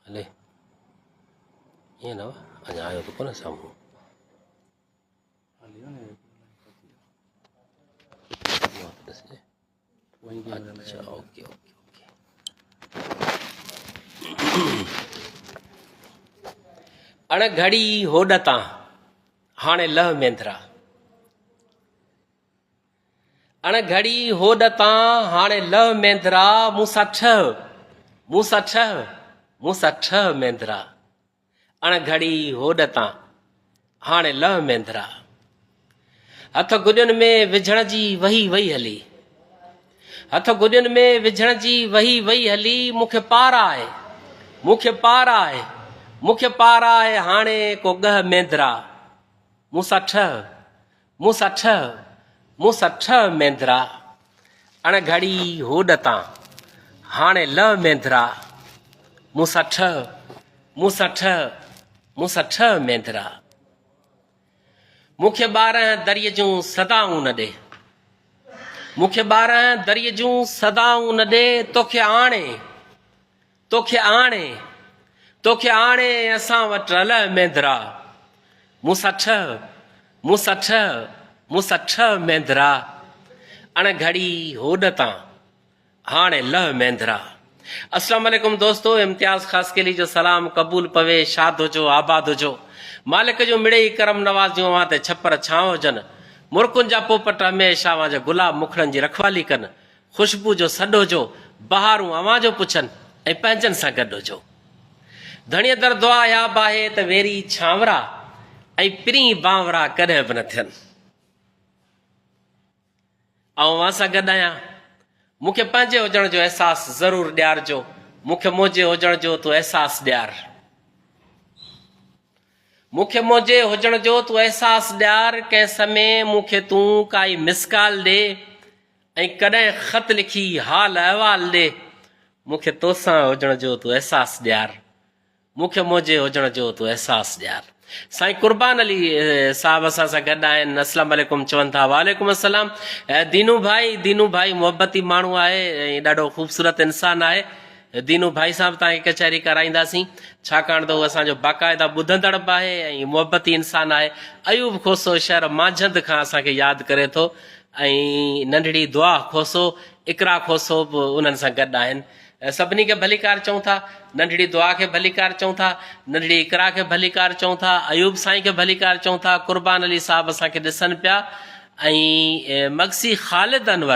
हले ईअं न अञा आयो त कोन साम्हूं अच्छा ओके ओके ओके अणघड़ी होॾतां हाणे लह मेंदरा अणघड़ी होॾतां हाणे लह मेंदरा मूंसां ठह मेंदरा अणघड़ी होॾतां हाणे लह मेंदरा हथ गुॾियुनि में विझण जी वही वही हली हथ गुॾियुनि में विझण जी वही वही हली मूंखे पार आहे हाणे को ॻह मेंदरा मूंसां ठह मेंदरा अणघड़ी होॾतां हाणे लह मेंदरा मूंसां ठह मेंदरा मूंखे 12 दरिय जूं सदाऊं न ॾे मूंखे 12 दरिय जूं सदाऊं न ॾे तोखे आणे असां वटि रलह मेंदरा मूंसां ठह मेंदरा अणघड़ी होॾतां हाणे लह मेंदरा। अस्सलाम वालेकुम दोस्तों, इम्तियाज खास के लिए जो सलाम कबूल पवे, शाद हुजो, आबाद हुजो, मालिक जो मिड़े ई करम नवाज़ियो अवां ते छपर छांव हुजनि, मुर्कुनि जा पोपट हमेशह अवां जा गुलाब मुखड़नि जी रखवाली कनि, ख़ुशबू जो सॾो जो बहारूं अवां जो पुछनि ऐं पंहिंजनि सां गॾु हुजो। धणीअ दर दुआ याब आहे त वेरी छांवरा ऐं पिरी बांवरा कॾहिं बि न थियनि। अवां सां गॾु आहियां, मूंखे पंहिंजे हुजण जो अहसासु ज़रूरु ॾियारजो, मूंखे मुंहिंजे हुजण जो तूं अहसासु ॾियार, मूंखे मुंहिंजे हुजण जो तूं अहसासु ॾियार। कंहिं समय मूंखे तूं काई मिसकाल ॾे ऐं कॾहिं ख़त लिखी हाल अहवाल ॾे, मूंखे तोसां हुजण जो तूं अहसासु ॾियार, मूंखे मुंहिंजे हुजण जो तूं अहसासु ॾियार। साईं कुर्बान अली साहब असां सां गॾु आहिनि, अस्सलाम वालेकुम चवनि था। वालेकुम अस्सलाम। दीनू भाई मुहबती माण्हू आहे ऐं ॾाढो ख़ूबसूरत इंसानु आहे। दीनू भाई साहब तव्हांखे कचहरी कराईंदासीं, छाकाणि त उहो असांजो बाक़ाइदा ॿुधंदड़ बि आहे ऐं मुहबती इंसानु आहे। अयूब खोसो शहर मांझंद खां असांखे यादि करे थो ऐं नंढड़ी दुआ खोसो, इकरा खोसो बि उन्हनि सां गॾु आहिनि। सभिनी खे भलीकार चऊं था, नंढड़ी दुआ खे भलीकार चऊं था, नंढड़ी इकरा खे भलीकार चऊं था, अयूब साईं खे भलीकार चऊं था, कुर्बान अली साहब असांखे ॾिसनि पिया ऐं मगसी ख़ालिद अनवर